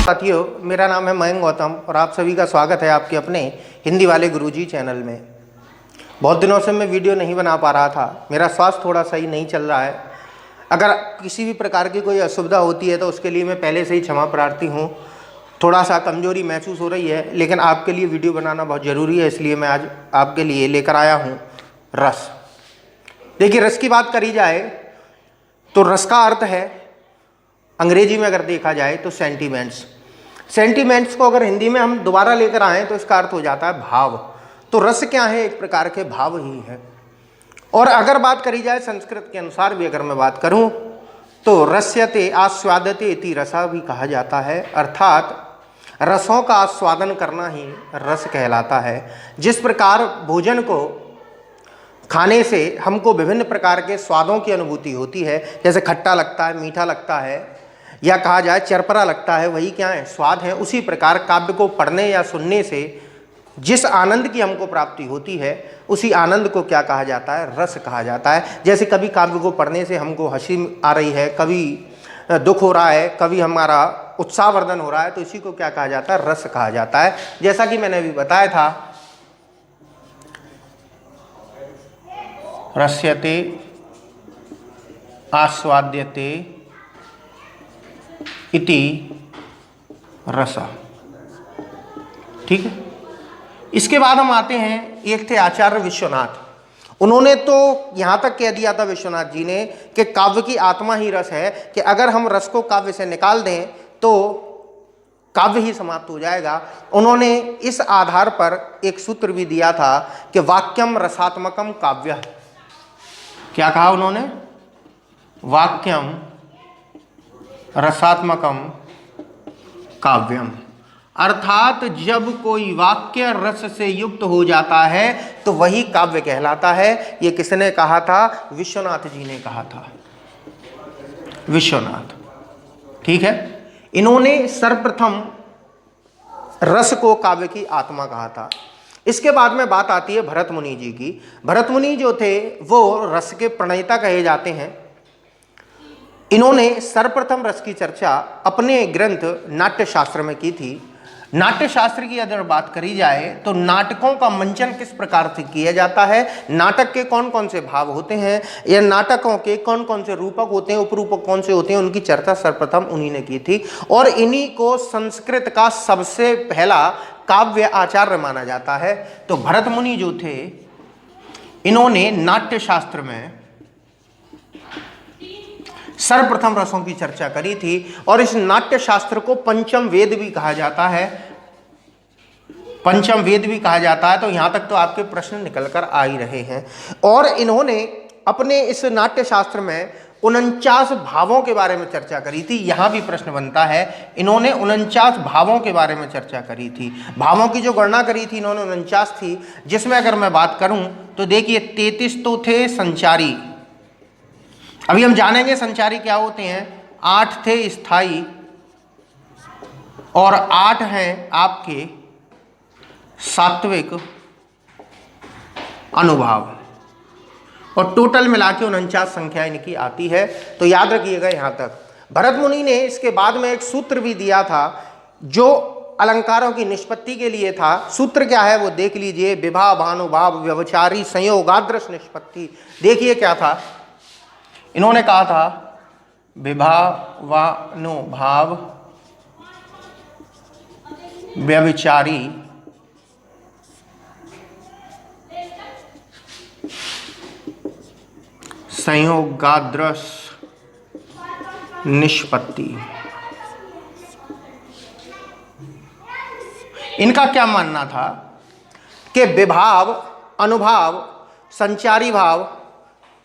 साथियों, मेरा नाम है मयंक गौतम और आप सभी का स्वागत है आपके अपने हिंदी वाले गुरुजी चैनल में। बहुत दिनों से मैं वीडियो नहीं बना पा रहा था, मेरा स्वास्थ्य थोड़ा सही नहीं चल रहा है। अगर किसी भी प्रकार की कोई असुविधा होती है तो उसके लिए मैं पहले से ही क्षमा प्रार्थी हूँ। थोड़ा सा कमजोरी महसूस हो रही है, लेकिन आपके लिए वीडियो बनाना बहुत ज़रूरी है, इसलिए मैं आज आपके लिए लेकर आया हूँ रस। देखिए, रस की बात करी जाए तो रस का अर्थ है, अंग्रेजी में अगर देखा जाए तो सेंटीमेंट्स। सेंटीमेंट्स को अगर हिंदी में हम दोबारा लेकर आएँ तो इसका अर्थ हो जाता है भाव। तो रस क्या है? एक प्रकार के भाव ही है। और अगर बात करी जाए संस्कृत के अनुसार भी अगर मैं बात करूं तो रस्यते आस्वादते इति रसा भी कहा जाता है, अर्थात रसों का आस्वादन करना ही रस कहलाता है। जिस प्रकार भोजन को खाने से हमको विभिन्न प्रकार के स्वादों की अनुभूति होती है, जैसे खट्टा लगता है, मीठा लगता है, या कहा जाए चरपरा लगता है, वही क्या है? स्वाद है। उसी प्रकार काव्य को पढ़ने या सुनने से जिस आनंद की हमको प्राप्ति होती है, उसी आनंद को क्या कहा जाता है? रस कहा जाता है। जैसे कभी काव्य को पढ़ने से हमको हंसी आ रही है, कभी दुख हो रहा है, कभी हमारा उत्साहवर्धन हो रहा है, तो इसी को क्या कहा जाता है? रस कहा जाता है। जैसा कि मैंने अभी बताया था, रस्यते आस्वाद्यते इति रसा। ठीक है। इसके बाद हम आते हैं, एक थे आचार्य विश्वनाथ। उन्होंने तो यहाँ तक कह दिया था विश्वनाथ जी ने कि काव्य की आत्मा ही रस है, कि अगर हम रस को काव्य से निकाल दें तो काव्य ही समाप्त हो जाएगा। उन्होंने इस आधार पर एक सूत्र भी दिया था कि वाक्यम रसात्मकम काव्य। क्या कहा उन्होंने? वाक्यम रसात्मकम काव्यम, अर्थात जब कोई वाक्य रस से युक्त हो जाता है तो वही काव्य कहलाता है। ये किसने कहा था? विश्वनाथ जी ने कहा था। विश्वनाथ, ठीक है। इन्होंने सर्वप्रथम रस को काव्य की आत्मा कहा था। इसके बाद में बात आती है भरत मुनि जी की। भरत मुनि जो थे वो रस के प्रणेता कहे जाते हैं। इन्होंने सर्वप्रथम रस की चर्चा अपने ग्रंथ नाट्य शास्त्र में की थी। नाट्य शास्त्र की अगर बात करी जाए तो नाटकों का मंचन किस प्रकार से किया जाता है, नाटक के कौन कौन से भाव होते हैं, या नाटकों के कौन कौन से रूपक होते हैं, उपरूपक कौन से होते हैं, उनकी चर्चा सर्वप्रथम उन्हीं ने की थी। और इन्हीं को संस्कृत का सबसे पहला काव्य आचार्य माना जाता है। तो भरत मुनि जो थे, इन्होंने नाट्य शास्त्र में सर्वप्रथम रसों की चर्चा करी थी। और इस नाट्य शास्त्र को पंचम वेद भी कहा जाता है। पंचम वेद भी कहा जाता है। तो यहां तक तो आपके प्रश्न निकल कर आ ही रहे हैं। और इन्होंने अपने इस नाट्य शास्त्र में 49 भावों के बारे में चर्चा करी थी। यहां भी प्रश्न बनता है, इन्होंने 49 भावों के बारे में चर्चा करी थी। भावों की जो गणना करी थी इन्होंने 49 थी, जिसमें अगर मैं बात करूं तो देखिए 33 तो थे संचारी। अभी हम जानेंगे संचारी क्या होते हैं। 8 थे स्थायी और 8 हैं आपके सात्विक अनुभाव, और टोटल मिला के 49 संख्या इनकी आती है। तो याद रखिएगा यहां तक। भरत मुनि ने इसके बाद में एक सूत्र भी दिया था जो अलंकारों की निष्पत्ति के लिए था। सूत्र क्या है वो देख लीजिए, विभा भानुभाव व्यवचारी संयोगाद्रस निष्पत्ति। देखिए क्या था, इन्होंने कहा था विभावानुभाव व्यभिचारी संयोगाद्रस निष्पत्ति। इनका क्या मानना था कि विभाव, अनुभाव, संचारी भाव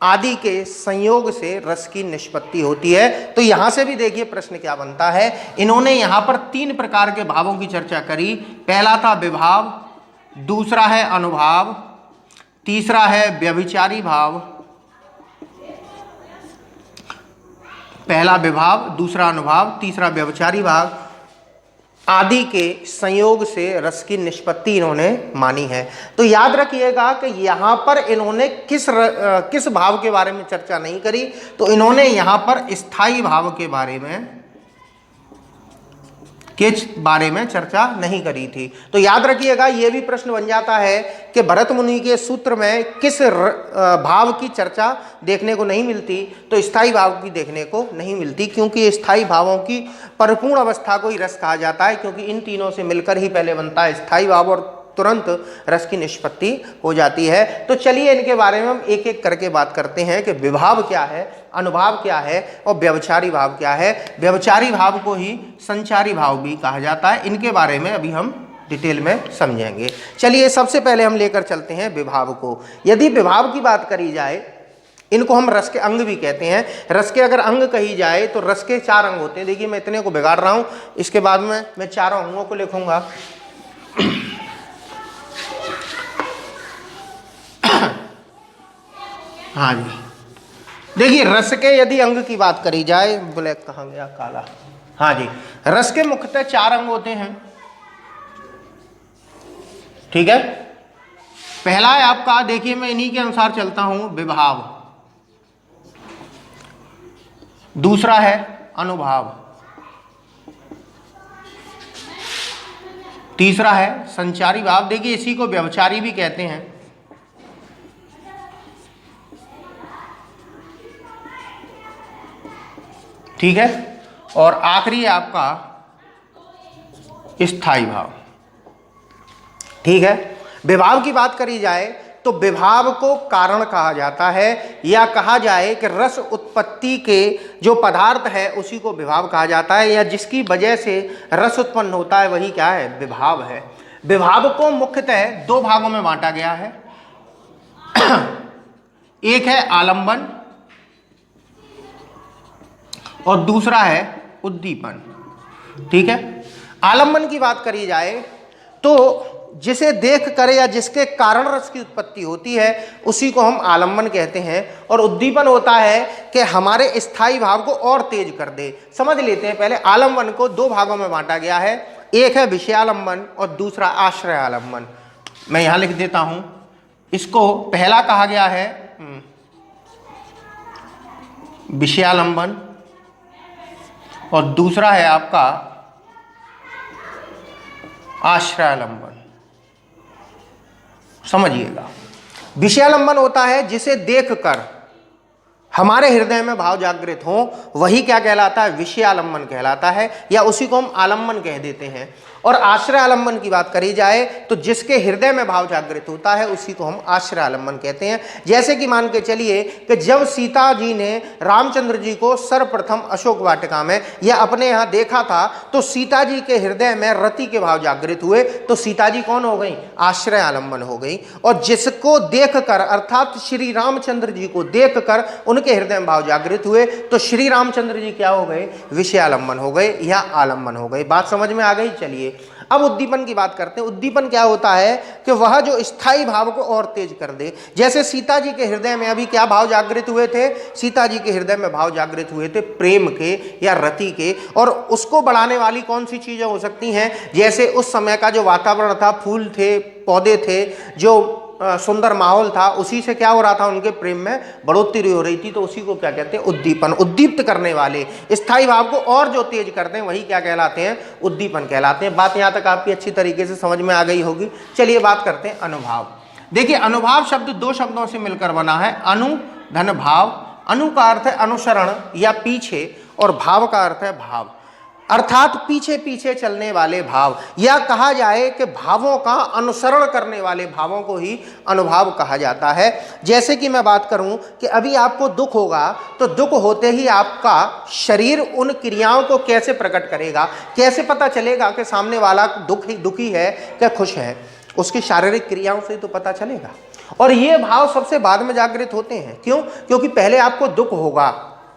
आदि के संयोग से रस की निष्पत्ति होती है। तो यहां से भी देखिए प्रश्न क्या बनता है। इन्होंने यहां पर 3 प्रकार के भावों की चर्चा करी। पहला था विभाव, दूसरा है अनुभाव, तीसरा है व्यभिचारी भाव। पहला विभाव, दूसरा अनुभाव, तीसरा व्यभिचारी भाव आदि के संयोग से रस की निष्पत्ति इन्होंने मानी है। तो याद रखिएगा कि यहाँ पर इन्होंने किस भाव के बारे में चर्चा नहीं करी, तो इन्होंने यहाँ पर स्थायी भाव के बारे में के बारे में चर्चा नहीं करी थी। तो याद रखिएगा, ये भी प्रश्न बन जाता है कि भरत मुनि के सूत्र में किस भाव की चर्चा देखने को नहीं मिलती, तो स्थायी भाव की देखने को नहीं मिलती, क्योंकि स्थायी भावों की परिपूर्ण अवस्था को ही रस कहा जाता है, क्योंकि इन तीनों से मिलकर ही पहले बनता है स्थायी भाव और तुरंत रस की निष्पत्ति हो जाती है। तो चलिए इनके बारे में हम एक एक करके बात करते हैं कि विभाव क्या है, अनुभाव क्या है और व्यभिचारी भाव क्या है। व्यभिचारी भाव को ही संचारी भाव भी कहा जाता है। इनके बारे में अभी हम डिटेल में समझेंगे। चलिए सबसे पहले हम लेकर चलते हैं विभाव को। यदि विभाव की बात करी जाए, इनको हम रस के अंग भी कहते हैं। रस के अगर अंग कही जाए तो रस के 4 अंग होते हैं। देखिए मैं इतने को बिगाड़ रहा हूँ, इसके बाद में मैं चारों अंगों को लिखूंगा। हाँ जी, देखिए रस के यदि अंग की बात करी जाए, ब्लैक कहाँ गया, काला, हाँ जी, रस के मुख्यतः 4 अंग होते हैं। ठीक है, पहला है आपका, देखिए मैं इन्हीं के अनुसार चलता हूं, विभाव। दूसरा है अनुभाव। तीसरा है संचारी भाव। देखिए इसी को व्यभिचारी भी कहते हैं। ठीक है, और आखिरी है आपका स्थायी भाव। ठीक है, विभाव की बात करी जाए तो विभाव को कारण कहा जाता है, या कहा जाए कि रस उत्पत्ति के जो पदार्थ है उसी को विभाव कहा जाता है, या जिसकी वजह से रस उत्पन्न होता है वही क्या है, विभाव है। विभाव को मुख्यतः 2 भागों में बांटा गया है। एक है आलंबन और दूसरा है उद्दीपन। ठीक है, आलंबन की बात करी जाए तो जिसे देख कर या जिसके कारण रस की उत्पत्ति होती है उसी को हम आलंबन कहते हैं। और उद्दीपन होता है कि हमारे स्थायी भाव को और तेज कर दे। समझ लेते हैं, पहले आलंबन को 2 भागों में बांटा गया है। एक है विषयालंबन और दूसरा आश्रय आलंबन। मैं यहां लिख देता हूं, इसको पहला कहा गया है विषयालंबन और दूसरा है आपका आश्रयालंबन। समझिएगा, विषयालंबन होता है जिसे देखकर हमारे हृदय में भाव जागृत हो, वही क्या कहलाता है, विषयालंबन कहलाता है, या उसी को हम आलंबन कह देते हैं। और आश्रय आलंबन की बात करी जाए तो जिसके हृदय में भाव जागृत होता है उसी को हम आश्रय आलंबन कहते हैं। जैसे कि मान के चलिए कि जब सीता जी ने रामचंद्र जी को सर्वप्रथम अशोक वाटिका में या अपने यहाँ देखा था तो सीता जी के हृदय में रति के भाव जागृत हुए, तो सीता जी कौन हो गई, आश्रय आलंबन हो गई। और जिसको देखकर अर्थात श्री रामचंद्र जी को देखकर उनके हृदय में भाव जागृत हुए तो श्री रामचंद्र जी क्या हो गए, विषयालंबन हो गए या आलंबन हो गए। बात समझ में आ गई। चलिए अब उद्दीपन की बात करते हैं। उद्दीपन क्या होता है कि वह जो स्थायी भाव को और तेज कर दे। जैसे सीता जी के हृदय में अभी क्या भाव जागृत हुए थे, सीता जी के हृदय में भाव जागृत हुए थे प्रेम के या रति के, और उसको बढ़ाने वाली कौन सी चीजें हो सकती हैं, जैसे उस समय का जो वातावरण था, फूल थे, पौधे थे, जो सुंदर माहौल था, उसी से क्या हो रहा था, उनके प्रेम में बढ़ोतरी हो रही थी, तो उसी को क्या कहते हैं, उद्दीपन। उद्दीप्त करने वाले स्थायी भाव को और जो तेज करते हैं वही क्या कहलाते हैं, उद्दीपन कहलाते हैं। बात यहाँ तक आपकी अच्छी तरीके से समझ में आ गई होगी। चलिए बात करते हैं अनुभाव। देखिए अनुभाव शब्द 2 शब्दों से मिलकर बना है, अनु धन भाव। अनु का अर्थ है अनुसरण या पीछे, और भाव का अर्थ है भाव, अर्थात पीछे पीछे चलने वाले भाव, या कहा जाए कि भावों का अनुसरण करने वाले भावों को ही अनुभाव कहा जाता है। जैसे कि मैं बात करूं कि अभी आपको दुख होगा तो दुख होते ही आपका शरीर उन क्रियाओं को कैसे प्रकट करेगा, कैसे पता चलेगा कि सामने वाला दुखी है क्या खुश है, उसकी शारीरिक क्रियाओं से तो पता चलेगा। और ये भाव सबसे बाद में जागृत होते हैं। क्यों? क्योंकि पहले आपको दुख होगा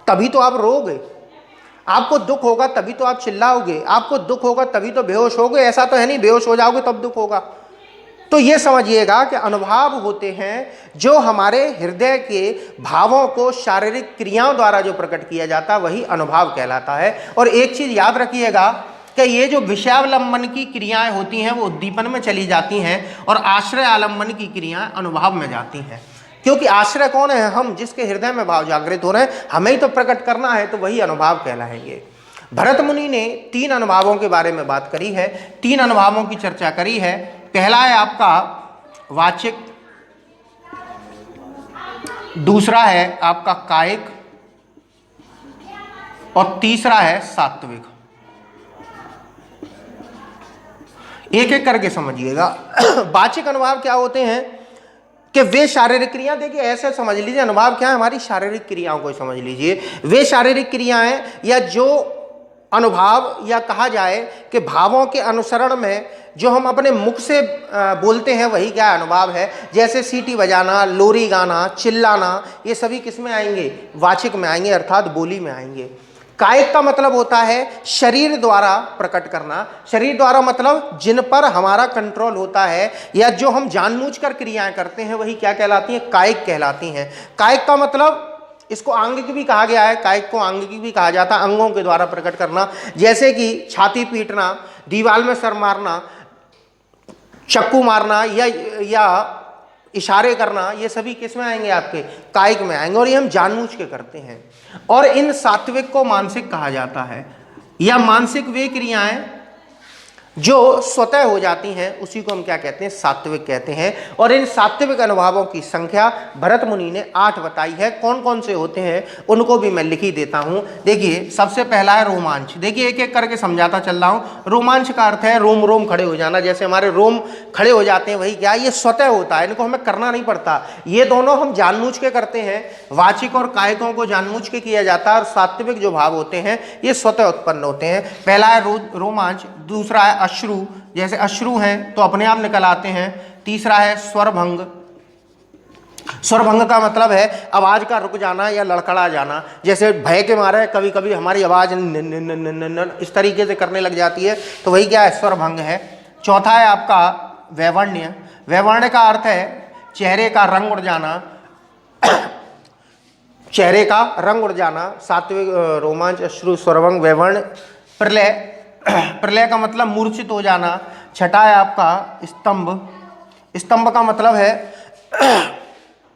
तभी तो आप रोओगे, आपको दुख होगा तभी तो आप चिल्लाओगे, आपको दुख होगा तभी तो बेहोश होगे। ऐसा तो है नहीं बेहोश हो जाओगे तब दुख होगा। तो ये समझिएगा कि अनुभाव होते हैं जो हमारे हृदय के भावों को शारीरिक क्रियाओं द्वारा जो प्रकट किया जाता है वही अनुभाव कहलाता है। और एक चीज याद रखिएगा कि ये जो विषयावलंबन की क्रियाएं होती हैं वो उद्दीपन में चली जाती हैं और आश्रय आलंबन की क्रियाएं अनुभाव में जाती हैं। क्योंकि आश्रय कौन है, हम जिसके हृदय में भाव जागृत हो रहे हैं, हमें ही तो प्रकट करना है, तो वही अनुभाव कहलाएंगे। भरत मुनि ने 3 अनुभावों के बारे में बात करी है, 3 अनुभावों की चर्चा करी है। पहला है आपका वाचिक, दूसरा है आपका कायिक और तीसरा है सात्विक। एक एक करके समझिएगा। वाचिक अनुभाव क्या होते हैं कि वे शारीरिक क्रिया, देखिए ऐसे समझ लीजिए, अनुभाव क्या है, हमारी शारीरिक क्रियाओं को समझ लीजिए। वे शारीरिक क्रियाएं या जो अनुभाव या कहा जाए कि भावों के अनुसरण में जो हम अपने मुख से बोलते हैं वही क्या अनुभाव है। जैसे सीटी बजाना, लोरी गाना, चिल्लाना, ये सभी किस में आएंगे, वाचिक में आएंगे, अर्थात बोली में आएंगे। कायिक का मतलब होता है शरीर द्वारा प्रकट करना। शरीर द्वारा मतलब जिन पर हमारा कंट्रोल होता है या जो हम जानबूझकर क्रियाएं करते हैं वही क्या कहलाती हैं, कायिक कहलाती हैं। कायिक का मतलब इसको आंगिक भी कहा गया है, कायिक को आंगिक भी कहा जाता है, अंगों के द्वारा प्रकट करना। जैसे कि छाती पीटना, दीवार में सर मारना, चक्कू मारना या इशारे करना, ये सभी किस में आएंगे, आपके कायिक में आएंगे, और ये हम जानबूझ के करते हैं। और इन सात्विक को मानसिक कहा जाता है, या मानसिक वे क्रियाएं जो स्वतः हो जाती हैं उसी को हम क्या कहते हैं, सात्विक कहते हैं। और इन सात्विक अनुभावों की संख्या भरत मुनि ने 8 बताई है। कौन कौन से होते हैं उनको भी मैं लिख ही देता हूं। देखिए सबसे पहला है रोमांच। देखिए एक एक करके समझाता चल रहा हूं। रोमांच का अर्थ है रोम रोम खड़े हो जाना, जैसे हमारे रोम खड़े हो जाते हैं वही क्या, ये स्वतः होता है, इनको हमें करना नहीं पड़ता। ये दोनों हम जानबूझ के करते हैं, वाचिक और कायिकों को जानबूझ के किया जाता है, और सात्विक जो भाव होते हैं ये स्वतः उत्पन्न होते हैं। पहला है रोमांच, दूसरा है अश्रु, जैसे अश्रु हैं तो अपने आप निकल आते हैं। तीसरा है स्वरभंग। स्वरभंग का मतलब है आवाज का रुक जाना या लड़खड़ा जाना, जैसे भय के मारे कभी कभी हमारी आवाज इस तरीके से करने लग जाती है, तो वही क्या है, स्वरभंग है। चौथा है आपका वैवर्ण्य। वैवर्ण्य का अर्थ है चेहरे का रंग उड़ जाना, चेहरे का रंग उड़ जाना। सात्विक रोमांच, अश्रु, स्वरभंग, वैवर्ण्य। प्रलय, प्रलय का मतलब मूर्छित हो जाना। छठा है आपका स्तंभ। स्तंभ का मतलब है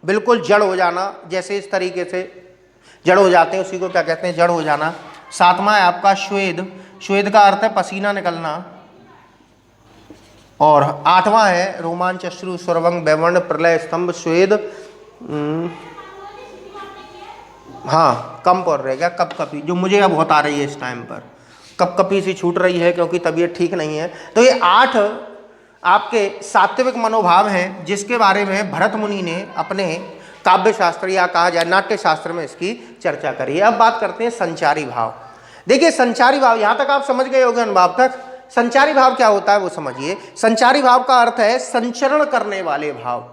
बिल्कुल जड़ हो जाना, जैसे इस तरीके से जड़ हो जाते हैं उसी को क्या कहते हैं, जड़ हो जाना। सातवां है आपका श्वेद। श्वेद का अर्थ है पसीना निकलना। और 8वां है रोमांच, अश्रु, स्वरभंग, वैवर्ण्य, प्रलय, स्तंभ, श्वेद। हाँ, कंप और रह गया कपकपी, जो मुझे अब बहुत आ रही है इस टाइम पर, कपकपी सी छूट रही है क्योंकि तबीयत ठीक नहीं है। तो ये 8 आपके सात्विक मनोभाव हैं जिसके बारे में भरत मुनि ने अपने काव्य शास्त्र या कहा जाए नाट्य शास्त्र में इसकी चर्चा करी है। अब बात करते हैं संचारी भाव। देखिए संचारी भाव, यहाँ तक आप समझ गए होंगे अनुभाव तक। संचारी भाव क्या होता है वो समझिए। संचारी भाव का अर्थ है संचरण करने वाले भाव।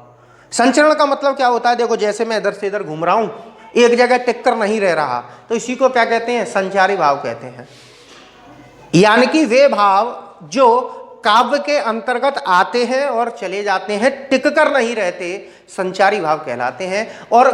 संचरण का मतलब क्या होता है, देखो जैसे मैं इधर से इधर घूम रहा हूँ, एक जगह टिक कर नहीं रह रहा, तो इसी को क्या कहते हैं, संचारी भाव कहते हैं। यानी कि वे भाव जो काव्य के अंतर्गत आते हैं और चले जाते हैं, टिक कर नहीं रहते, संचारी भाव कहलाते हैं। और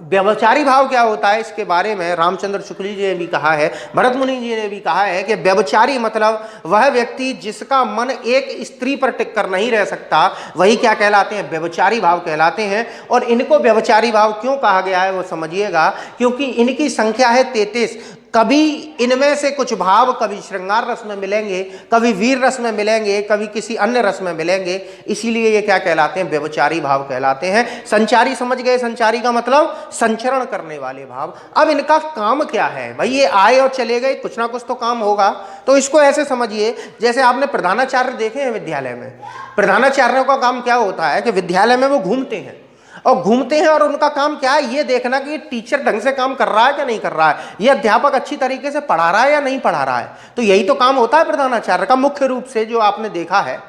व्यभिचारी भाव क्या होता है, इसके बारे में रामचंद्र शुक्ल जी ने भी कहा है, भरत मुनि जी ने भी कहा है कि व्यभिचारी मतलब वह व्यक्ति जिसका मन एक स्त्री पर टिक कर नहीं रह सकता, वही क्या कहलाते हैं, व्यभिचारी भाव कहलाते हैं। और इनको व्यभिचारी भाव क्यों कहा गया है वो समझिएगा, क्योंकि इनकी संख्या है 33। कभी इनमें से कुछ भाव कभी श्रृंगार रस में मिलेंगे, कभी वीर रस में मिलेंगे, कभी किसी अन्य रस में मिलेंगे, इसीलिए ये क्या कहलाते हैं, व्यभिचारी भाव कहलाते हैं। संचारी समझ गए, संचारी का मतलब संचरण करने वाले भाव। अब इनका काम क्या है भाई, ये आए और चले गए, कुछ ना कुछ तो काम होगा। तो इसको ऐसे समझिए, जैसे आपने प्रधानाचार्य देखे हैं विद्यालय में, प्रधानाचार्यों का काम क्या होता है कि विद्यालय में वो घूमते हैं और उनका काम क्या है, ये देखना कि टीचर ढंग से काम कर रहा है या नहीं कर रहा है, ये अध्यापक अच्छी तरीके से पढ़ा रहा है या नहीं पढ़ा रहा है। तो यही तो काम होता है प्रधानाचार्य का मुख्य रूप से, जो आपने देखा है।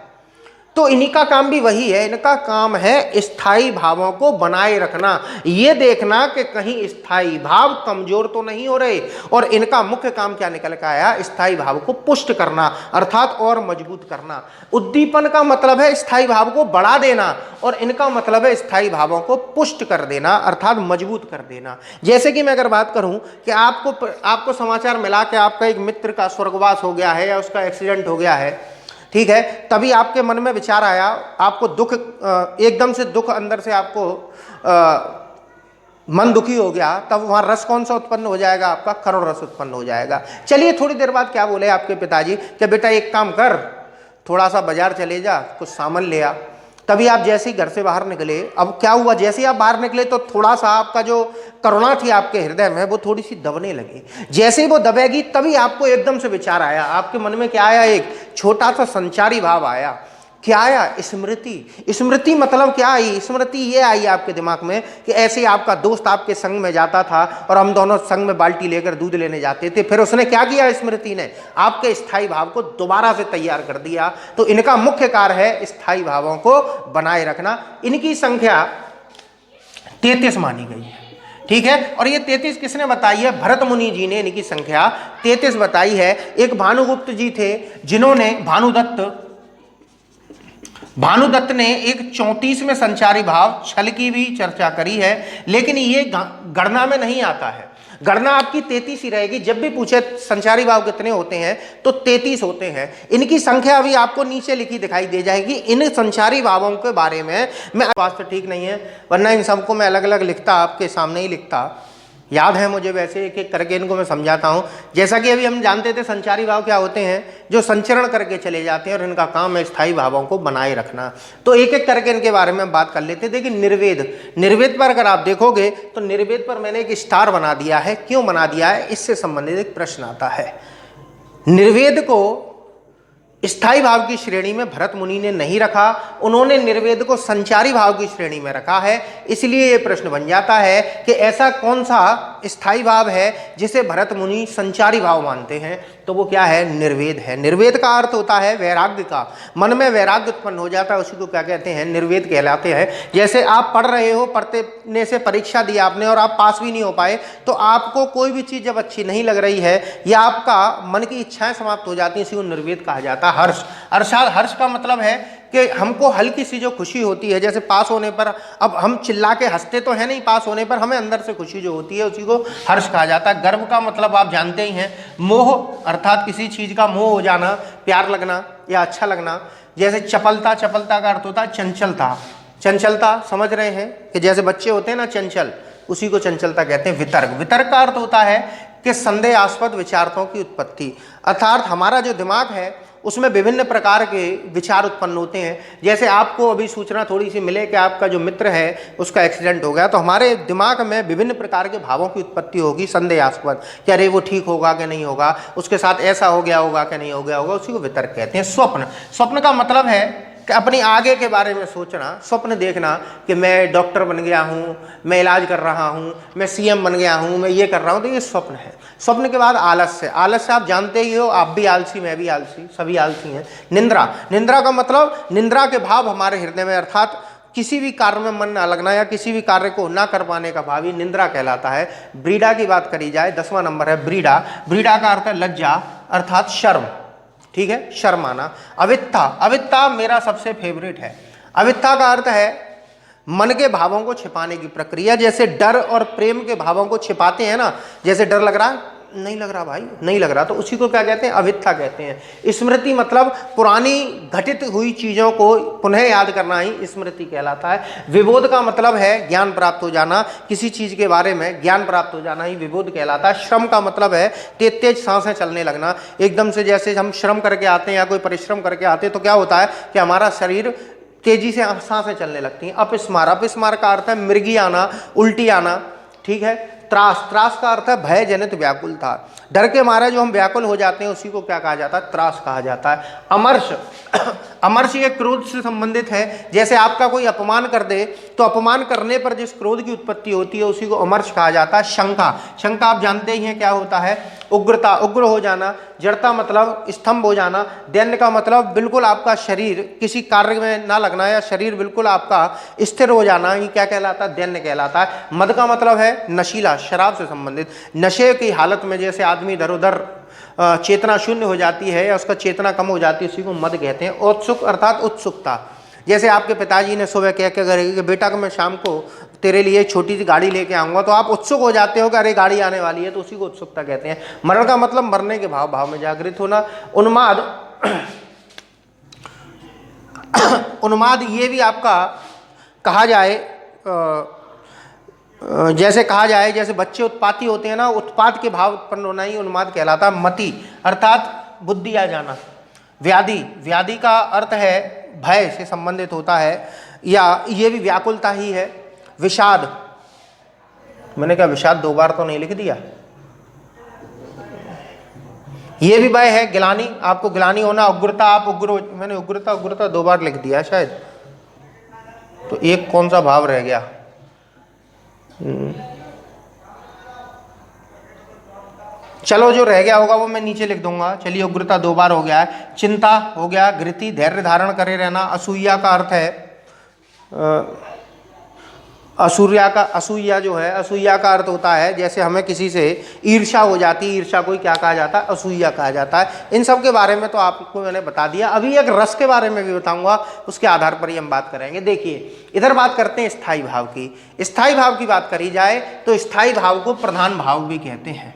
तो इन्हीं का काम भी वही है, इनका काम है स्थायी भावों को बनाए रखना, ये देखना कि कहीं स्थायी भाव कमजोर तो नहीं हो रहे। और इनका मुख्य काम क्या निकल के आया, स्थायी भाव को पुष्ट करना, अर्थात और मजबूत करना। उद्दीपन का मतलब है स्थायी भाव को बढ़ा देना, और इनका मतलब है स्थायी भावों को पुष्ट कर देना, अर्थात मजबूत कर देना। जैसे कि मैं अगर बात करूं कि आपको समाचार मिला कि आपका एक मित्र का स्वर्गवास हो गया है या उसका एक्सीडेंट हो गया है, ठीक है, तभी आपके मन में विचार आया, आपको दुख, एकदम से दुख अंदर से आपको मन दुखी हो गया, तब वहाँ रस कौन सा उत्पन्न हो जाएगा? आपका करुण रस उत्पन्न हो जाएगा। चलिए थोड़ी देर बाद क्या बोले आपके पिताजी कि बेटा एक काम कर, थोड़ा सा बाजार चले जा, कुछ सामान ले आ। तभी आप जैसे ही घर से बाहर निकले, अब क्या हुआ, जैसे ही आप बाहर निकले तो थोड़ा सा आपका जो करुणा थी आपके हृदय में वो थोड़ी सी दबने लगी। जैसे ही वो दबेगी तभी आपको एकदम से विचार आया, आपके मन में क्या आया? एक छोटा सा संचारी भाव आया। क्या आया? स्मृति। स्मृति मतलब क्या आई? स्मृति ये आई आपके दिमाग में कि ऐसे ही आपका दोस्त आपके संग में जाता था और हम दोनों संग में बाल्टी लेकर दूध लेने जाते थे। फिर उसने क्या किया? स्मृति ने आपके स्थायी भाव को दोबारा से तैयार कर दिया। तो इनका मुख्य कार्य है स्थायी भावों को बनाए रखना। इनकी संख्या 33 मानी गई है, ठीक है। और ये 33 किसने बताई है? भरत मुनि जी ने इनकी संख्या 33 बताई है। एक भानुगुप्त जी थे जिन्होंने भानुदत्त ने एक 34वें संचारी भाव छल की भी चर्चा करी है, लेकिन ये गणना में नहीं आता है। गणना आपकी 33 ही रहेगी। जब भी पूछे संचारी भाव कितने होते हैं तो 33 होते हैं। इनकी संख्या अभी आपको नीचे लिखी दिखाई दे जाएगी। इन संचारी भावों के बारे में मैं वास्तव ठीक नहीं है, वरना इन सबको मैं अलग अलग लिखता, आपके सामने ही लिखता। याद है मुझे, वैसे एक एक करके इनको मैं समझाता हूँ। जैसा कि अभी हम जानते थे संचारी भाव क्या होते हैं, जो संचरण करके चले जाते हैं और इनका काम है स्थायी भावों को बनाए रखना। तो एक एक करके इनके बारे में बात कर लेते हैं। देखिए निर्वेद पर अगर आप देखोगे तो निर्वेद पर मैंने एक स्टार बना दिया है। क्यों बना दिया है? इससे संबंधित एक प्रश्न आता है। निर्वेद को स्थायी भाव की श्रेणी में भरत मुनि ने नहीं रखा, उन्होंने निर्वेद को संचारी भाव की श्रेणी में रखा है। इसलिए ये प्रश्न बन जाता है कि ऐसा कौन सा स्थायी भाव है जिसे भरत मुनि संचारी भाव मानते हैं? तो वो क्या है? निर्वेद है। निर्वेद का अर्थ होता है वैराग्य का। मन में वैराग्य उत्पन्न हो जाता है, उसी को क्या कहते हैं? निर्वेद कहलाते हैं। जैसे आप पढ़ रहे हो, पढ़ने से परीक्षा दी आपने और आप पास भी नहीं हो पाए, तो आपको कोई भी चीज़ जब अच्छी नहीं लग रही है या आपका मन की इच्छाएं समाप्त हो जाती हैं, इसी को निर्वेद कहा जाता है। हर्ष, अर्थात हर्ष का मतलब है कि हमको हल्की सी जो खुशी होती है, जैसे पास होने पर अब हम चिल्ला के हंसते तो है नहीं, पास होने पर हमें अंदर से खुशी जो होती है उसी को हर्ष कहा जाता है। गर्व का मतलब आप जानते ही हैं, मोह, अर्थात किसी चीज़ का मोह हो जाना, प्यार लगना या अच्छा लगना। जैसे चपलता, चपलता का अर्थ होता है चंचलता। चंचलता समझ रहे हैं कि जैसे बच्चे होते हैं ना चंचल, उसी को चंचलता कहते हैं। वितर्क, वितर्क का अर्थ होता है कि संदेहास्पद विचारों की उत्पत्ति, अर्थात हमारा जो दिमाग है उसमें विभिन्न प्रकार के विचार उत्पन्न होते हैं। जैसे आपको अभी सूचना थोड़ी सी मिले कि आपका जो मित्र है उसका एक्सीडेंट हो गया, तो हमारे दिमाग में विभिन्न प्रकार के भावों की उत्पत्ति होगी संदेहास्पद, कि अरे वो ठीक होगा कि नहीं होगा, उसके साथ ऐसा हो गया होगा कि नहीं हो गया होगा, उसी को वितर्क कहते हैं। स्वप्न, स्वप्न का मतलब है कि अपनी आगे के बारे में सोचना, स्वप्न देखना कि मैं डॉक्टर बन गया हूँ, मैं इलाज कर रहा हूँ, मैं सीएम बन गया हूँ, मैं ये कर रहा हूँ, तो ये स्वप्न है। स्वप्न के बाद आलस्य, आलस्य आप जानते ही हो, आप भी आलसी, मैं भी आलसी, सभी आलसी हैं। निंद्रा, निंद्रा का मतलब निंद्रा के भाव हमारे हृदय में, अर्थात किसी भी कार्य में मन ना लगना या किसी भी कार्य को ना कर पाने का भाव ही निंद्रा कहलाता है। ब्रीडा की बात करी जाए, 10वां नंबर है ब्रीडा। ब्रीडा का अर्थ है लज्जा, अर्थात शर्म, ठीक है, शर्माना। अवित्ता, अवित्ता मेरा सबसे फेवरेट है। अवित्ता का अर्थ है मन के भावों को छिपाने की प्रक्रिया। जैसे डर और प्रेम के भावों को छिपाते हैं ना, जैसे डर लग रहा, नहीं लग रहा भाई, नहीं लग रहा, तो उसी को क्या कहते हैं? अवित्ता कहते हैं। स्मृति मतलब पुरानी घटित हुई चीज़ों को पुनः याद करना ही स्मृति कहलाता है। विबोध का मतलब है ज्ञान प्राप्त हो जाना, किसी चीज़ के बारे में ज्ञान प्राप्त हो जाना ही विबोध कहलाता है। श्रम का मतलब है तेज तेज सांसें चलने लगना, एकदम से जैसे हम श्रम करके आते हैं या कोई परिश्रम करके आते हैं तो क्या होता है कि हमारा शरीर तेजी से सांसें चलने लगती हैं। अपस्मार, अपस्मार का अर्थ है मृगी आना, उल्टी आना, ठीक है। त्रास, त्रास का अर्थ है भय जनित व्याकुलता, डर के मारे जो हम व्याकुल हो जाते हैं उसी को क्या कहा जाता है? त्रास कहा जाता है। अमर्ष, अमर्ष ये क्रोध से संबंधित है। जैसे आपका कोई अपमान कर दे तो अपमान करने पर जिस क्रोध की उत्पत्ति होती है उसी को अमर्ष कहा जाता है। शंका, शंका आप जानते ही हैं क्या होता है? उग्रता, उग्र हो जाना। जड़ता मतलब स्तंभ हो जाना। दैन्य का मतलब बिल्कुल आपका शरीर किसी कार्य में ना लगना या शरीर बिल्कुल आपका स्थिर हो जाना, ये क्या कहलाता है? दैन्य कहलाता है। मद का मतलब है नशीला, शराब से संबंधित। नशे की हालत में जैसे आदमी इधर उधर चेतना शून्य हो जाती है या उसका चेतना कम हो जाती है, उसी को मद कहते हैं। औत्सुक अर्थात उत्सुकता, जैसे आपके पिताजी ने सुबह कह के करेगी कि बेटा को मैं शाम को तेरे लिए छोटी सी गाड़ी लेके आऊँगा, तो आप उत्सुक हो जाते हो कि अरे गाड़ी आने वाली है, तो उसी को उत्सुकता कहते हैं। मरण का मतलब मरने के भाव, भाव में जागृत होना। उन्माद, उन्माद ये भी आपका कहा जाए जैसे कहा जाए, जैसे बच्चे उत्पाती होते हैं ना, उत्पात के भाव उत्पन्न होना ही उन्माद कहलाता है। मति अर्थात बुद्धि आ जाना। व्याधि, व्याधि का अर्थ है भय से संबंधित होता है, या ये भी व्याकुलता ही है। विषाद, मैंने कहा विषाद 2 बार तो नहीं लिख दिया, ये भी भय है। ग्लानि, आपको ग्लानि होना। उग्रता, आप उग्र, मैंने उग्रता उग्रता 2 बार लिख दिया शायद, तो एक कौन सा भाव रह गया? चलो जो रह गया होगा वो मैं नीचे लिख दूंगा। चलिए, उग्रता 2 बार हो गया है। चिंता हो गया। घृति, धैर्य धारण करे रहना। असूया का अर्थ है असूया का, असूया जो है, असूया का अर्थ होता है जैसे हमें किसी से ईर्ष्या हो जाती है, ईर्ष्या को क्या कहा जाता है? असूया कहा जाता है। इन सब के बारे में तो आपको मैंने बता दिया। अभी एक रस के बारे में भी बताऊंगा, उसके आधार पर ही हम बात करेंगे। देखिए, इधर बात करते हैं स्थायी भाव की। स्थायी भाव की बात करी जाए तो स्थायी भाव को प्रधान भाव भी कहते हैं।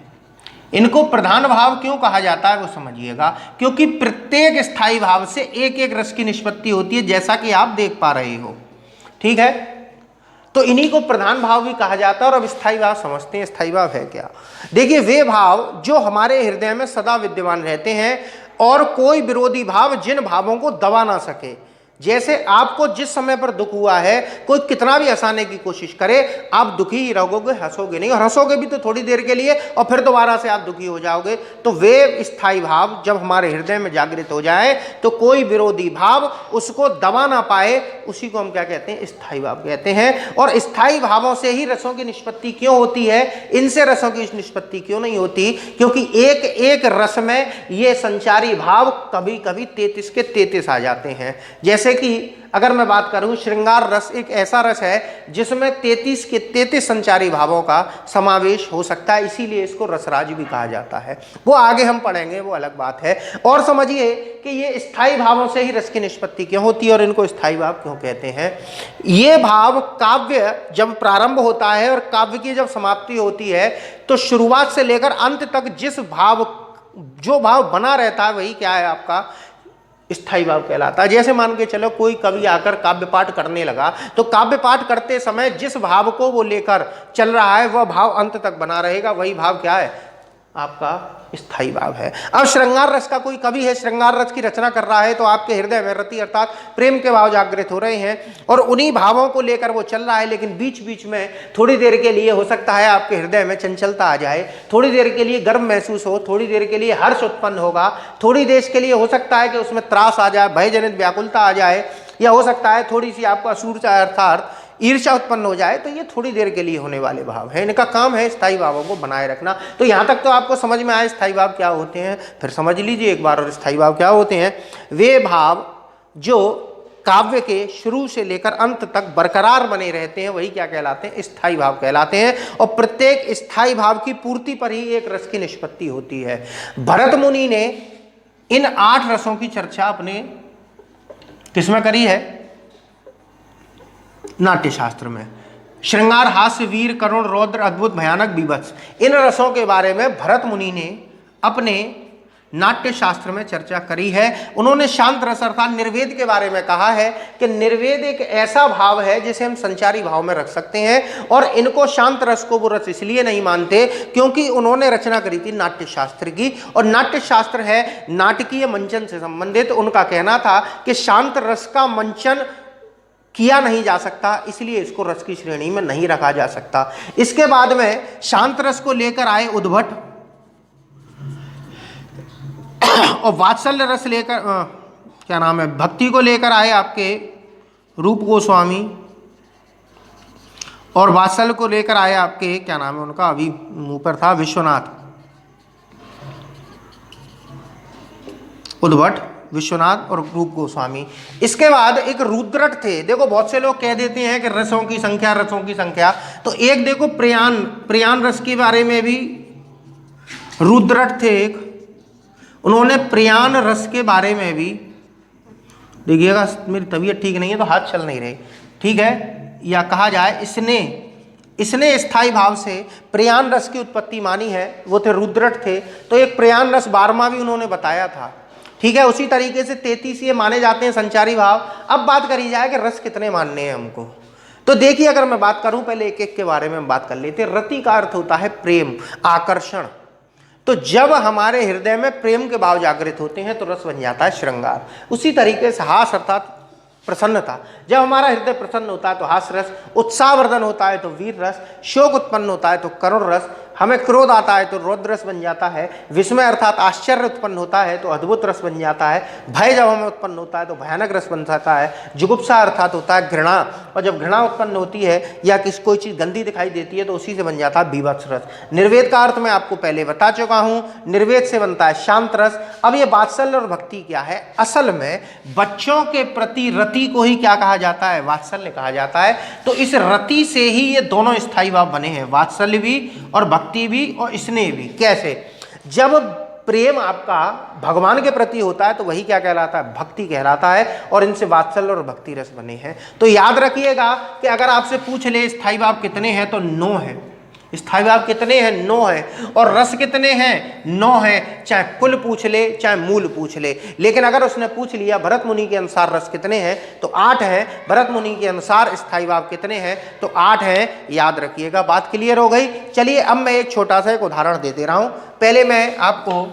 इनको प्रधान भाव क्यों कहा जाता है वो समझिएगा, क्योंकि प्रत्येक स्थायी भाव से एक एक रस की निष्पत्ति होती है, जैसा कि आप देख पा रहे हो। ठीक है, तो इन्हीं को प्रधान भाव भी कहा जाता है। और अब स्थायी भाव समझते हैं, स्थायी भाव है क्या। देखिए, वे भाव जो हमारे हृदय में सदा विद्यमान रहते हैं और कोई विरोधी भाव जिन भावों को दबा ना सके। जैसे आपको जिस समय पर दुख हुआ है, कोई कितना भी हंसाने की कोशिश करे, आप दुखी ही रहोगे, हंसोगे नहीं। और हंसोगे भी तो थोड़ी देर के लिए, और फिर दोबारा से आप दुखी हो जाओगे। तो वे स्थायी भाव जब हमारे हृदय में जागृत हो जाए तो कोई विरोधी भाव उसको दबा ना पाए, उसी को हम क्या कहते हैं? स्थायी भाव कहते हैं। और स्थायी भावों से ही रसों की निष्पत्ति क्यों होती है? इनसे रसों की निष्पत्ति क्यों नहीं होती? क्योंकि एक एक रस में ये संचारी भाव कभी कभी 33 के 33 आ जाते हैं। जैसे कि अगर मैं बात करूं, श्रृंगार रस एक ऐसा रस है जिसमें 33 के 33 संचारी भावों का समावेश हो सकता है, इसीलिए इसको रसराज भी कहा जाता है। वो आगे हम पढ़ेंगे, वो अलग बात है। और समझिए कि ये स्थायी भावों से ही रस की निष्पत्ति क्यों होती है और इनको स्थायी भाव क्यों कहते हैं। ये भाव काव्य जब प्रारंभ होता है और काव्य की जब समाप्ति होती है, तो शुरुआत से लेकर अंत तक जो भाव बना रहता है वही क्या है? आपका स्थायी भाव कहलाता है। जैसे मान के चलो, कोई कवि आकर काव्य पाठ करने लगा, तो काव्य पाठ करते समय जिस भाव को वो लेकर चल रहा है वह भाव अंत तक बना रहेगा, वही भाव क्या है? आपका स्थायी भाव है। अब श्रृंगार रस का कोई कवि है, श्रृंगार रस की रचना कर रहा है, तो आपके हृदय में रति अर्थात प्रेम के भाव जागृत हो रहे हैं और उन्हीं भावों को लेकर वो चल रहा है। लेकिन बीच बीच में थोड़ी देर के लिए हो सकता है आपके हृदय में चंचलता आ जाए, थोड़ी देर के लिए गर्व महसूस हो, थोड़ी देर के लिए हर्ष उत्पन्न होगा, थोड़ी देर के लिए हो सकता है कि उसमें त्रास आ जाए, भयजनित व्याकुलता आ जाए, या हो सकता है थोड़ी सी आपको असूरता अर्थात ईर्ष्या उत्पन्न हो जाए। तो ये थोड़ी देर के लिए होने वाले भाव हैं। इनका काम है स्थायी भावों को बनाए रखना। तो यहाँ तक तो आपको समझ में आए स्थायी भाव क्या होते हैं। फिर समझ लीजिए एक बार और, स्थायी भाव क्या होते हैं? वे भाव जो काव्य के शुरू से लेकर अंत तक बरकरार बने रहते हैं, वही क्या कहलाते हैं? स्थायी भाव कहलाते हैं। और प्रत्येक स्थायी भाव की पूर्ति पर ही एक रस की निष्पत्ति होती है। भरत मुनि ने इन 8 रसों की चर्चा अपने किसमें करी है? नाट्य शास्त्र में। श्रृंगार, हास्य, वीर, करुण, रौद्र, अद्भुत, भयानक, बीभत्स, इन रसों के बारे में भरत मुनि ने अपने नाट्य शास्त्र में चर्चा करी है। उन्होंने शांत रस अर्थात निर्वेद के बारे में कहा है कि निर्वेद एक ऐसा भाव है जिसे हम संचारी भाव में रख सकते हैं। और इनको शांत रस को वो रस इसलिए नहीं मानते क्योंकि उन्होंने रचना करी थी नाट्य शास्त्र की, और नाट्य शास्त्र है नाटकीय मंचन से संबंधित। उनका कहना था कि शांत रस का मंचन किया नहीं जा सकता, इसलिए इसको रस की श्रेणी में नहीं रखा जा सकता। इसके बाद में शांत रस को लेकर आए उद्भट, और वात्सल्य रस लेकर क्या नाम है, भक्ति को लेकर आए आपके रूप गोस्वामी, और वात्सल्य को लेकर आए आपके क्या नाम है उनका, अभी मुंह पर था, विश्वनाथ, उद्भट, विश्वनाथ और रूप गोस्वामी। इसके बाद एक रुद्रट थे। देखो बहुत से लोग कह देते हैं कि रसों की संख्या, तो एक देखो प्रयाण रस के बारे में भी रुद्रट थे एक, उन्होंने प्रयाण रस के बारे में भी, देखिएगा मेरी तबीयत ठीक नहीं है तो हाथ चल नहीं रहे, ठीक है, या कहा जाए इसने स्थायी भाव से प्रयाण रस की उत्पत्ति मानी है, वो थे रुद्रट थे। तो एक प्रयाण रस 12वां भी उन्होंने बताया था, ठीक है। उसी तरीके से 33 ये माने जाते हैं संचारी भाव। अब बात करी जाए कि रस कितने मानने हैं हमको, तो देखिए, अगर मैं बात करूं, पहले एक एक के बारे में बात कर लेते हैं। रति का अर्थ होता है प्रेम, आकर्षण। तो जब हमारे हृदय में प्रेम के भाव जागृत होते हैं तो रस बन जाता है श्रृंगार। उसी तरीके से हास अर्थात प्रसन्नता, जब हमारा हृदय प्रसन्न होता है तो हास रस, उत्साहवर्धन होता है तो वीर रस, शोक उत्पन्न होता है तो करुण रस, हमें क्रोध आता है तो रौद्र रस बन जाता है, विस्मय अर्थात आश्चर्य उत्पन्न होता है तो अद्भुत रस बन जाता है, भय जब हमें उत्पन्न होता है तो भयानक रस बन जाता है, जुगुप्सा अर्थात होता है घृणा, और जब घृणा उत्पन्न होती है या कोई चीज़ गंदी दिखाई देती है तो उसी से बन जाता है बीभत्स रस। निर्वेद का अर्थ मैं आपको पहले बता चुका हूँ, निर्वेद से बनता है शांत रस। अब ये वात्सल्य और भक्ति क्या है? असल में बच्चों के प्रति रति को ही क्या कहा जाता है? वात्सल्य कहा जाता है। तो इस रति से ही ये दोनों स्थायी भाव बने हैं, वात्सल्य भी और भक्ति भी और स्नेह भी। कैसे? जब प्रेम आपका भगवान के प्रति होता है तो वही क्या कहलाता है? भक्ति कहलाता है, और इनसे वात्सल्य और भक्ति रस बने हैं। तो याद रखिएगा कि अगर आपसे पूछ ले स्थायी भाव कितने हैं तो 9 है। स्थायी भाव कितने हैं? 9 है। और रस कितने हैं? 9 है। चाहे कुल पूछ ले चाहे मूल पूछ ले। लेकिन अगर उसने पूछ लिया भरत मुनि के अनुसार रस कितने हैं तो 8 है, भरत मुनि के अनुसार स्थायी भाव कितने हैं तो 8 है। याद रखिएगा, बात क्लियर हो गई। चलिए अब मैं एक छोटा सा एक उदाहरण दे दे रहा हूं। पहले मैं आपको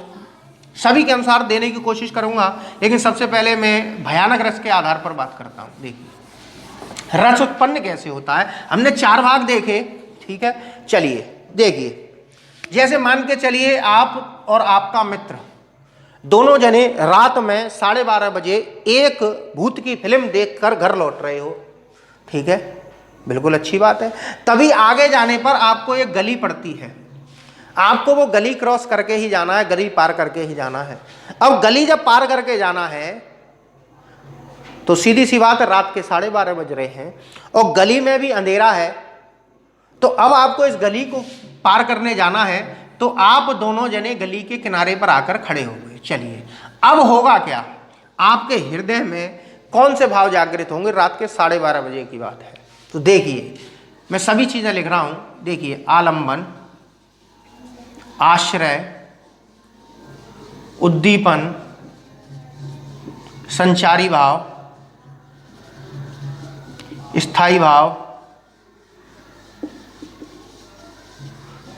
सभी के अनुसार देने की कोशिश करूंगा, लेकिन सबसे पहले मैं भयानक रस के आधार पर बात करता हूं। देखिए रस उत्पन्न कैसे होता है। हमने 4 भाग देखे, ठीक है। चलिए देखिए, जैसे मान के चलिए आप और आपका मित्र दोनों जने रात में 12:30 बजे एक भूत की फिल्म देखकर घर लौट रहे हो, ठीक है, बिल्कुल अच्छी बात है। तभी आगे जाने पर आपको एक गली पड़ती है, आपको वो गली क्रॉस करके ही जाना है, गली पार करके ही जाना है। अब गली जब पार करके जाना है तो सीधी सी बात है, रात के 12:30 बज रहे हैं और गली में भी अंधेरा है। तो अब आपको इस गली को पार करने जाना है, तो आप दोनों जने गली के किनारे पर आकर खड़े हो गए। चलिए अब होगा क्या? आपके हृदय में कौन से भाव जागृत होंगे? रात के 12:30 बजे की बात है। तो देखिए, मैं सभी चीजें लिख रहा हूं। देखिए, आलंबन, आश्रय, उद्दीपन, संचारी भाव, स्थायी भाव,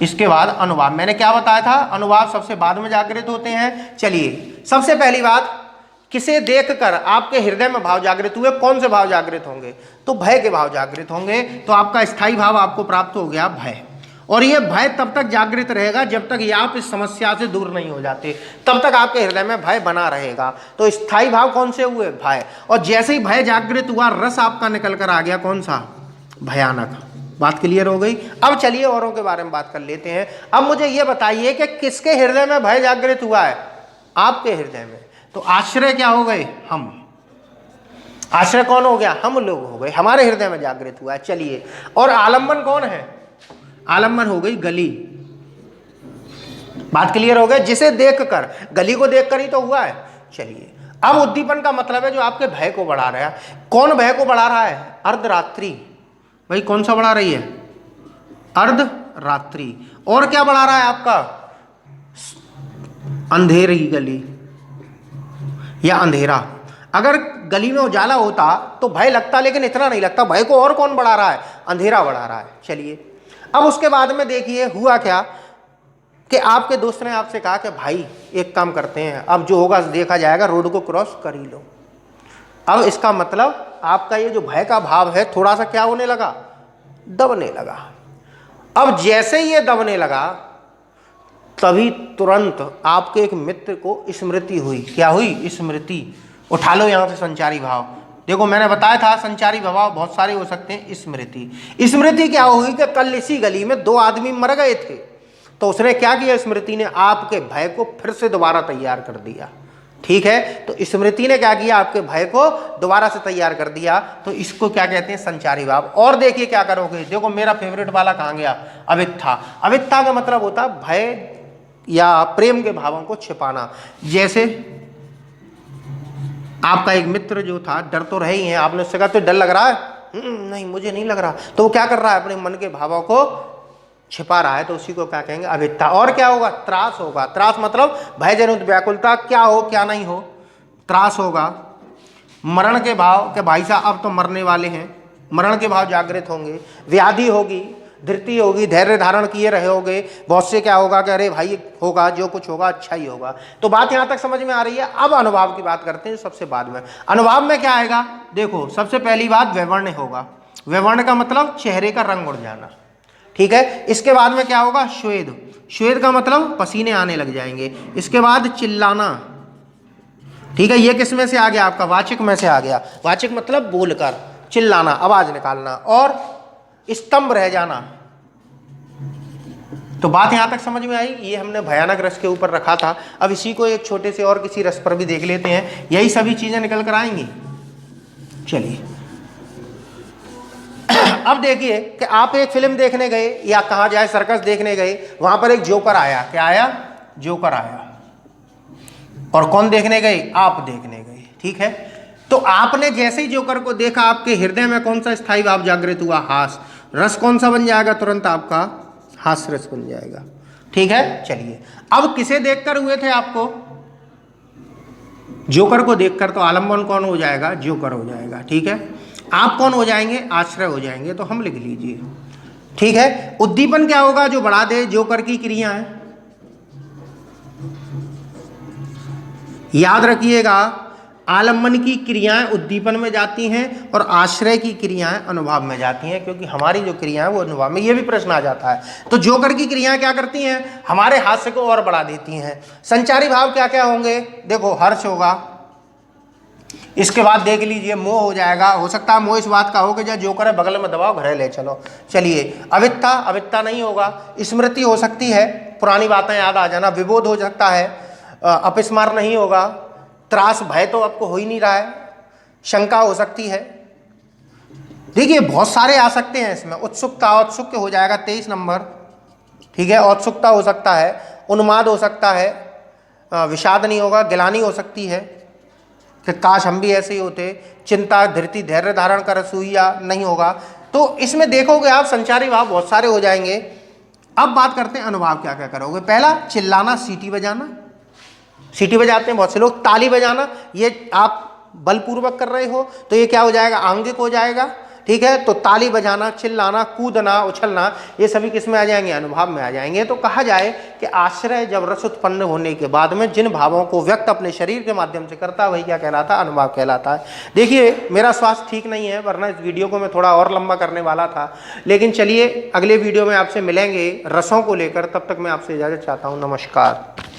इसके बाद अनुभाव। मैंने क्या बताया था? अनुभाव सबसे बाद में जागृत होते हैं। चलिए सबसे पहली बात, किसे देखकर आपके हृदय में भाव जागृत हुए? कौन से भाव जागृत होंगे? तो भय के भाव जागृत होंगे। तो आपका स्थायी भाव आपको प्राप्त हो गया भय, और यह भय तब तक जागृत रहेगा जब तक ये आप इस समस्या से दूर नहीं हो जाते, तब तक आपके हृदय में भय बना रहेगा। तो स्थायी भाव कौन से हुए? भय। और जैसे ही भय जागृत हुआ, रस आपका निकल कर आ गया, कौन सा? भयानक। बात क्लियर हो गई। अब चलिए औरों के बारे में बात कर लेते हैं। अब मुझे यह बताइए कि किसके हृदय में भय जागृत हुआ है? आपके हृदय में। तो आश्रय क्या हो गए? हम। आश्रय कौन हो गया? हम लोग हो गए, हमारे हृदय में जागृत हुआ है। चलिए, और आलंबन कौन है? आलंबन हो गई गली। बात क्लियर हो गई। जिसे देखकर, गली को देखकर ही तो हुआ है। चलिए, अब उद्दीपन का मतलब है जो आपके भय को बढ़ा रहा है। कौन भय को बढ़ा रहा है? अर्धरात्रि। भाई कौन सा बढ़ा रही है? अर्धरात्रि। और क्या बढ़ा रहा है आपका? अंधेरी गली या अंधेरा। अगर गली में उजाला होता तो भय लगता, लेकिन इतना नहीं लगता। भय को और कौन बढ़ा रहा है? अंधेरा बढ़ा रहा है। चलिए, अब उसके बाद में देखिए हुआ क्या कि आपके दोस्त ने आपसे कहा कि भाई एक काम करते हैं, अब जो होगा देखा जाएगा, रोड को क्रॉस कर ही लो। अब इसका मतलब आपका ये जो भय का भाव है थोड़ा सा क्या होने लगा? दबने लगा। अब जैसे ही ये दबने लगा, तभी तुरंत आपके एक मित्र को स्मृति हुई। क्या हुई? स्मृति। उठा लो यहां से संचारी भाव। देखो मैंने बताया था संचारी भाव बहुत सारे हो सकते हैं। स्मृति। स्मृति क्या हुई कि कल इसी गली में 2 आदमी मर गए थे, तो उसने क्या किया? स्मृति ने आपके भय को फिर से दोबारा तैयार कर दिया। ठीक है, तो स्मृति ने क्या किया? आपके भय को दोबारा से तैयार कर दिया। तो इसको क्या कहते हैं? संचारी भाव। और देखिए क्या करोगे। देखो मेरा फेवरेट वाला कहाँ गया? अविद्या। अविद्या का मतलब होता है भय या प्रेम के भावों को छिपाना। जैसे आपका एक मित्र जो था, डर तो रहे ही है, आपने उससे कहा तो डर लग रहा है? नहीं मुझे नहीं लग रहा। तो वो क्या कर रहा है? अपने मन के भावों को छिपा रहा है। तो उसी को क्या कहेंगे? अविद्या। और क्या होगा? त्रास होगा। त्रास मतलब भय जनित व्याकुलता, क्या हो क्या नहीं हो, त्रास होगा। मरण के भाव के भाई साहब अब तो मरने वाले हैं, मरण के भाव जागृत होंगे, व्याधि होगी, धृति होगी, धैर्य धारण किए रहे होगे, बहुत से क्या होगा कि अरे भाई होगा, जो कुछ होगा अच्छा ही होगा। तो बात यहाँ तक समझ में आ रही है। अब अनुभाव की बात करते हैं सबसे बाद में। अनुभाव में क्या आएगा, देखो सबसे पहली बात वैवर्ण्य होगा। वैवर्ण्य का मतलब चेहरे का रंग उड़ जाना, ठीक है। इसके बाद में क्या होगा, श्वेद। श्वेद का मतलब पसीने आने लग जाएंगे। इसके बाद चिल्लाना, ठीक है। ये किस में से आ गया, आपका वाचिक में से आ गया। वाचिक मतलब बोलकर, चिल्लाना, आवाज निकालना। और स्तंभ रह जाना। तो बात यहां तक समझ में आई। ये हमने भयानक रस के ऊपर रखा था। अब इसी को एक छोटे से और किसी रस पर भी देख लेते हैं, यही सभी चीजें निकल कर आएंगी। चलिए अब देखिए कि आप एक फिल्म देखने गए या कहा जाए सर्कस देखने गए, वहां पर एक जोकर आया। क्या आया, जोकर आया। और कौन देखने गए, आप देखने गए, ठीक है। तो आपने जैसे ही जोकर को देखा, आपके हृदय में कौन सा स्थायी भाव जागृत हुआ, हास। रस कौन सा बन जाएगा, तुरंत आपका हास रस बन जाएगा, ठीक है। चलिए अब किसे देखकर हुए थे आपको, जोकर को देखकर। तो आलम्बन कौन हो जाएगा, जोकर हो जाएगा, ठीक है। आप कौन हो जाएंगे, आश्रय हो जाएंगे। तो हम लिख लीजिए, ठीक है। उद्दीपन क्या होगा, जो बढ़ा दे, जोकर की क्रिया है। याद रखिएगा, आलम्बन की क्रियाएं उद्दीपन में जाती हैं और आश्रय की क्रियाएं अनुभाव में जाती हैं, क्योंकि हमारी जो क्रियाएं वो अनुभाव में। ये भी प्रश्न आ जाता है। तो जोकर की क्रियाएं क्या करती हैं, हमारे हास्य को और बढ़ा देती हैं। संचारी भाव क्या क्या होंगे, देखो हर्ष होगा। इसके बाद देख लीजिए मोह हो जाएगा। हो सकता है मोह इस बात का हो कि जो जोकर है बगल में दबाओ, घरे ले चलो। चलिए अविद्या, अविद्या नहीं होगा। स्मृति हो सकती है, पुरानी बातें याद आ जाना। विबोध हो सकता है, अपस्मार नहीं होगा। त्रास, भय तो आपको हो ही नहीं रहा है। शंका हो सकती है। देखिए बहुत सारे आ सकते हैं इसमें। उत्सुकता, औत्सुक्य हो जाएगा 23 नंबर, ठीक है। औत्सुकता हो सकता है, उन्माद हो सकता है, विषाद नहीं होगा, गिलानी हो सकती है कि काश हम भी ऐसे ही होते। चिंता, धृति, धैर्य धारण कर असूया नहीं होगा। तो इसमें देखोगे आप संचारी भाव बहुत सारे हो जाएंगे। अब बात करते हैं अनुभाव क्या क्या करोगे। पहला, चिल्लाना, सीटी बजाना। सीटी बजाते हैं बहुत से लोग। ताली बजाना, ये आप बलपूर्वक कर रहे हो तो ये क्या हो जाएगा, आंगिक हो जाएगा, ठीक है। तो ताली बजाना, चिल्लाना, कूदना, उछलना, ये सभी किस में आ जाएंगे, अनुभाव में आ जाएंगे। तो कहा जाए कि आश्रय जब रस उत्पन्न होने के बाद में जिन भावों को व्यक्त अपने शरीर के माध्यम से करता है वही क्या कहलाता है, अनुभाव कहलाता है। देखिए मेरा स्वास्थ्य ठीक नहीं है, वरना इस वीडियो को मैं थोड़ा और लंबा करने वाला था। लेकिन चलिए अगले वीडियो में आपसे मिलेंगे रसों को लेकर। तब तक मैं आपसे इजाज़त चाहता हूँ। नमस्कार।